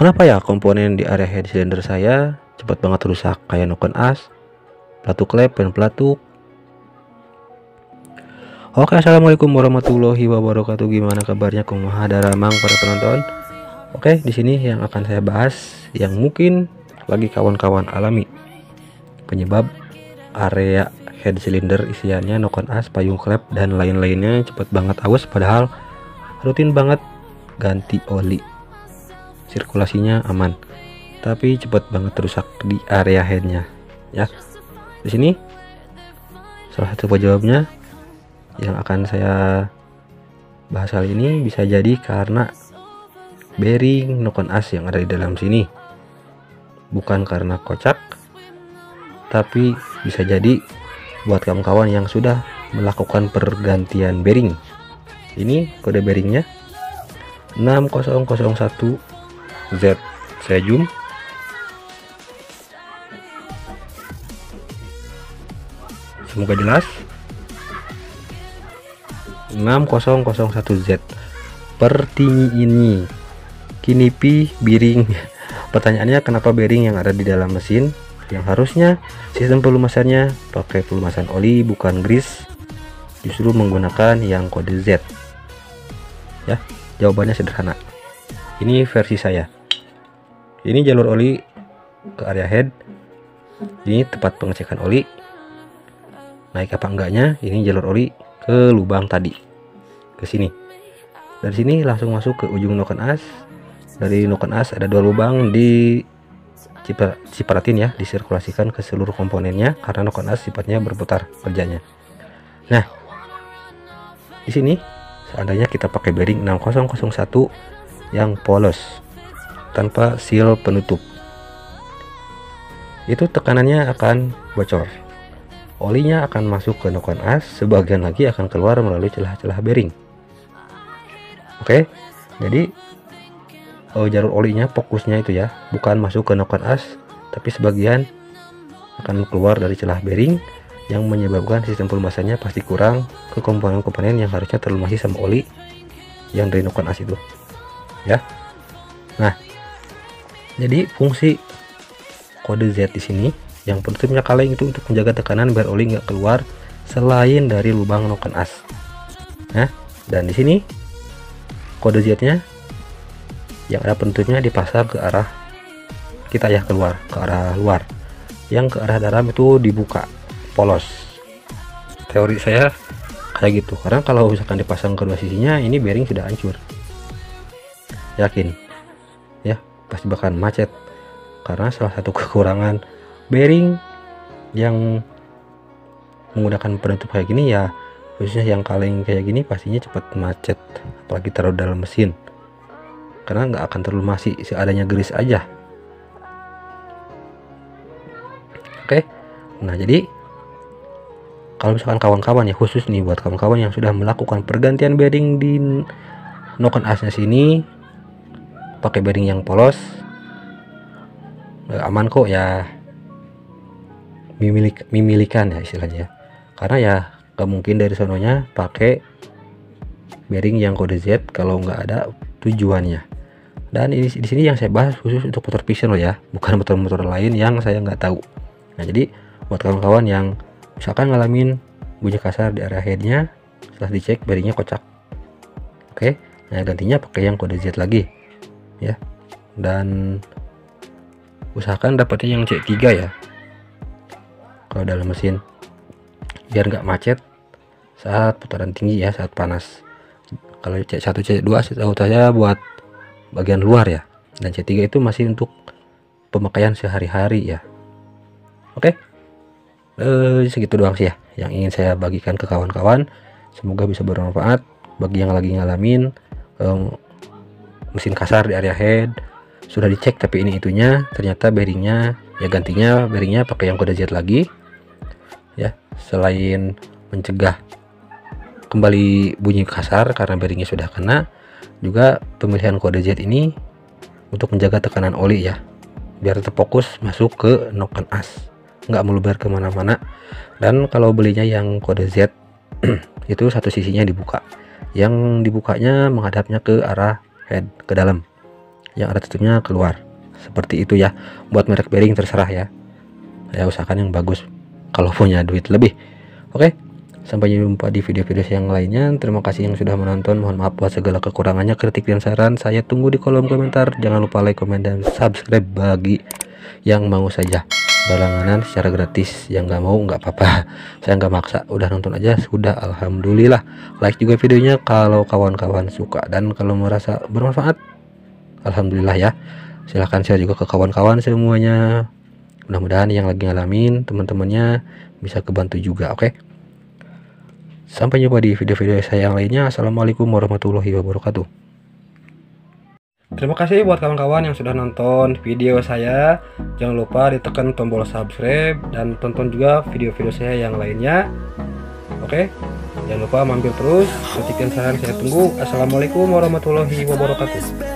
Kenapa ya komponen di area head cylinder saya cepat banget rusak, kayak noken as, pelatuk lap, dan pelatuk. Oke, assalamualaikum warahmatullahi wabarakatuh. Gimana kabarnya kumaha daramang para penonton? Oke, di sini yang akan saya bahas yang mungkin lagi kawan-kawan alami penyebab area head cylinder isiannya noken as, payung klep, dan lain-lainnya cepat banget aus, padahal rutin banget ganti oli, sirkulasinya aman, tapi cepat banget rusak di area headnya ya. Di sini salah satu penyebabnya yang akan saya bahas kali ini bisa jadi karena bearing noken as yang ada di dalam sini, bukan karena kocak, tapi bisa jadi buat kawan-kawan yang sudah melakukan pergantian bearing. Ini kode bearingnya 6001Z. Saya zoom. Semoga jelas. 6001Z per tinggi ini. Kini pi bearing. Pertanyaannya, kenapa bearing yang ada di dalam mesin yang harusnya sistem pelumasannya pakai pelumasan oli bukan grease, justru menggunakan yang kode Z? Ya, jawabannya sederhana. Ini versi saya. Ini jalur oli ke area head. Ini tempat pengecekan oli. Naik apa enggaknya? Ini jalur oli ke lubang tadi, ke sini. Dari sini langsung masuk ke ujung noken as. Dari noken as ada dua lubang di ciparatin ya, disirkulasikan ke seluruh komponennya karena noken as sifatnya berputar kerjanya. Nah, di sini seandainya kita pakai bearing 6001 yang polos tanpa seal penutup, itu tekanannya akan bocor. Olinya akan masuk ke noken as, sebagian lagi akan keluar melalui celah-celah bearing. Oke, jadi jalur olinya fokusnya itu ya, bukan masuk ke noken as, tapi sebagian akan keluar dari celah bearing yang menyebabkan sistem pelumasannya pasti kurang ke komponen-komponen yang harusnya terlumasi sama oli yang dari noken as itu ya. Nah, jadi fungsi kode Z di sini yang penutupnya kaleng itu untuk menjaga tekanan biar oli nggak keluar selain dari lubang noken as. Nah, dan di sini kode Z-nya yang ada penutupnya dipasang ke arah kita ya, keluar ke arah luar. Yang ke arah dalam itu dibuka polos. Teori saya kayak gitu, karena kalau misalkan dipasang kedua sisinya, ini bearing sudah hancur. Yakin ya, pasti bakal macet. Karena salah satu kekurangan bearing yang menggunakan penutup kayak gini ya, khususnya yang kaleng kayak gini, pastinya cepat macet, apalagi taruh dalam mesin, karena nggak akan terlumasi seadanya grease aja. Oke, nah jadi kalau misalkan kawan-kawan ya, khusus nih buat kawan-kawan yang sudah melakukan pergantian bearing di noken asnya sini pakai bearing yang polos, aman kok ya, mimilikan ya istilahnya, karena ya gak mungkin dari sononya pakai bearing yang kode Z kalau nggak ada tujuannya. Dan ini di sini yang saya bahas khusus untuk motor piston loh ya, bukan motor-motor lain yang saya nggak tahu. Nah, jadi buat kawan-kawan yang misalkan ngalamin bunyi kasar di area headnya setelah dicek bearingnya kocak, oke, nah gantinya pakai yang kode Z lagi ya. Dan usahakan dapatnya yang C3 ya kalau dalam mesin, biar nggak macet saat putaran tinggi ya, saat panas. Kalau C1 C2 setahu saya buat bagian luar ya, dan C3 itu masih untuk pemakaian sehari-hari ya. Oke, segitu doang sih ya yang ingin saya bagikan ke kawan-kawan. Semoga bisa bermanfaat bagi yang lagi ngalamin mesin kasar di area head, sudah dicek tapi ini itunya ternyata bearingnya ya, gantinya bearingnya pakai yang kode Z lagi ya. Selain mencegah kembali bunyi kasar karena bearingnya sudah kena, juga pemilihan kode Z ini untuk menjaga tekanan oli ya, biar tetap fokus masuk ke noken as, nggak meluber kemana-mana. Dan kalau belinya yang kode Z itu satu sisinya dibuka, yang dibukanya menghadapnya ke arah head, ke dalam. yang ada tutupnya keluar. Seperti itu ya. Buat merek bearing terserah ya. Ya usahakan yang bagus kalau punya duit lebih. Oke, sampai jumpa di video-video yang lainnya. Terima kasih yang sudah menonton. Mohon maaf buat segala kekurangannya. Kritik dan saran saya tunggu di kolom komentar. Jangan lupa like, komen, dan subscribe bagi yang mau saja berlangganan secara gratis. Yang nggak mau nggak apa-apa, saya nggak maksa, udah nonton aja sudah. Alhamdulillah. Like juga videonya kalau kawan-kawan suka, dan kalau merasa bermanfaat alhamdulillah ya, silahkan share juga ke kawan-kawan semuanya. Mudah-mudahan yang lagi ngalamin teman-temannya bisa kebantu juga. Oke, sampai jumpa di video-video saya yang lainnya. Assalamualaikum warahmatullahi wabarakatuh. Terima kasih buat kawan-kawan yang sudah nonton video saya. Jangan lupa ditekan tombol subscribe dan tonton juga video-video saya yang lainnya. Oke, jangan lupa mampir terus. Ketik dan saran saya tunggu. Assalamualaikum warahmatullahi wabarakatuh.